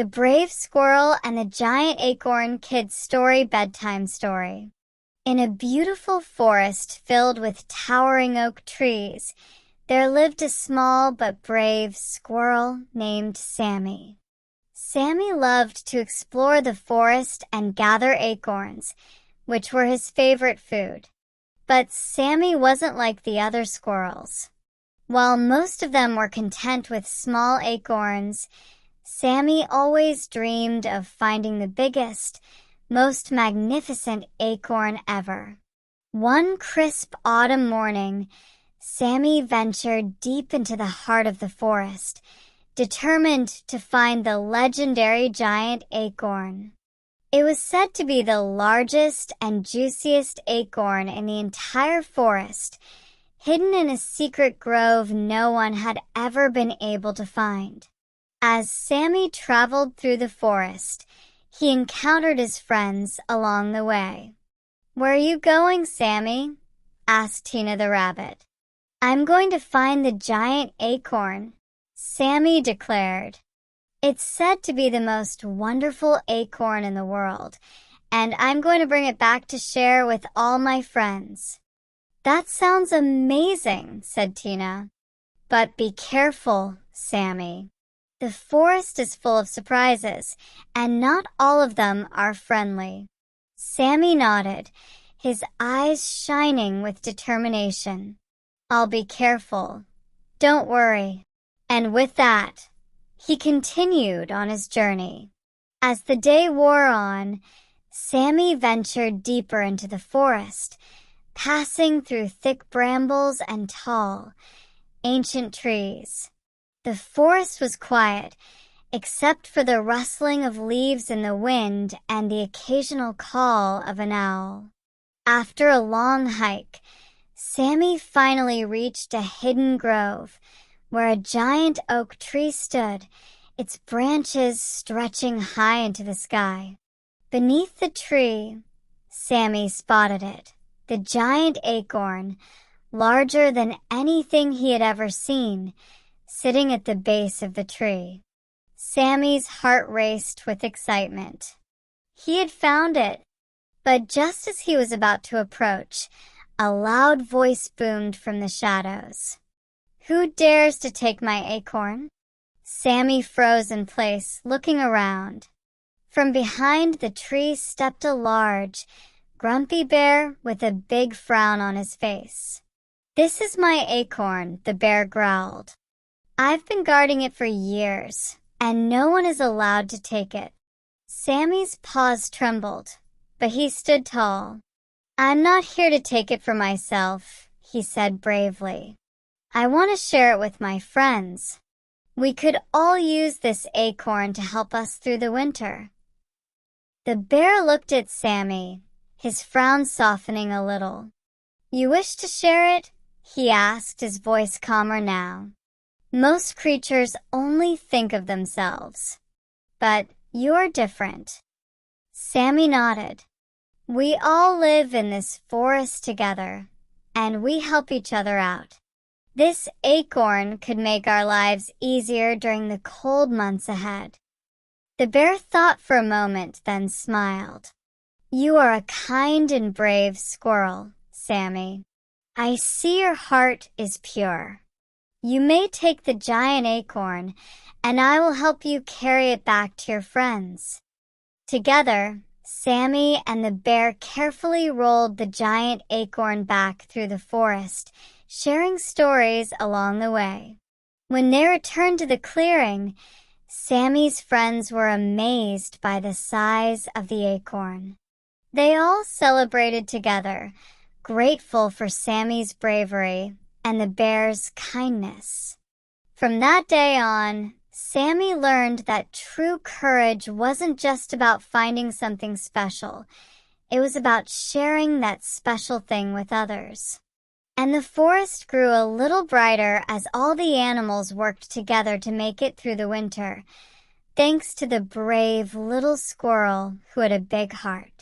The Brave Squirrel and the Giant Acorn Kids Story Bedtime Story. In a beautiful forest filled with towering oak trees, there lived a small but brave squirrel named Sammy. Sammy loved to explore the forest and gather acorns, which were his favorite food. But Sammy wasn't like the other squirrels. While most of them were content with small acorns, Sammy always dreamed of finding the biggest, most magnificent acorn ever. One crisp autumn morning, Sammy ventured deep into the heart of the forest, determined to find the legendary giant acorn. It was said to be the largest and juiciest acorn in the entire forest, hidden in a secret grove no one had ever been able to find. As Sammy traveled through the forest, he encountered his friends along the way. "Where are you going, Sammy?" asked Tina the rabbit. "I'm going to find the giant acorn," Sammy declared. "It's said to be the most wonderful acorn in the world, and I'm going to bring it back to share with all my friends." "That sounds amazing," said Tina. "But be careful, Sammy. The forest is full of surprises, and not all of them are friendly." Sammy nodded, his eyes shining with determination. "I'll be careful. Don't worry." And with that, he continued on his journey. As the day wore on, Sammy ventured deeper into the forest, passing through thick brambles and tall, ancient trees. The forest was quiet, except for the rustling of leaves in the wind and the occasional call of an owl. After a long hike, Sammy finally reached a hidden grove, where a giant oak tree stood, its branches stretching high into the sky. Beneath the tree, Sammy spotted it, the giant acorn, larger than anything he had ever seen, sitting at the base of the tree. Sammy's heart raced with excitement. He had found it, but just as he was about to approach, a loud voice boomed from the shadows. "Who dares to take my acorn?" Sammy froze in place, looking around. From behind the tree stepped a large, grumpy bear with a big frown on his face. "This is my acorn," the bear growled. "I've been guarding it for years, and no one is allowed to take it." Sammy's paws trembled, but he stood tall. "I'm not here to take it for myself," he said bravely. "I want to share it with my friends. We could all use this acorn to help us through the winter." The bear looked at Sammy, his frown softening a little. "You wish to share it?" he asked, his voice calmer now. "Most creatures only think of themselves. But you're different." Sammy nodded. "We all live in this forest together, and we help each other out. This acorn could make our lives easier during the cold months ahead." The bear thought for a moment, then smiled. "You are a kind and brave squirrel, Sammy. I see your heart is pure. You may take the giant acorn, and I will help you carry it back to your friends." Together, Sammy and the bear carefully rolled the giant acorn back through the forest, sharing stories along the way. When they returned to the clearing, Sammy's friends were amazed by the size of the acorn. They all celebrated together, grateful for Sammy's bravery and the bear's kindness. From that day on, Sammy learned that true courage wasn't just about finding something special. It was about sharing that special thing with others. And the forest grew a little brighter as all the animals worked together to make it through the winter, thanks to the brave little squirrel who had a big heart.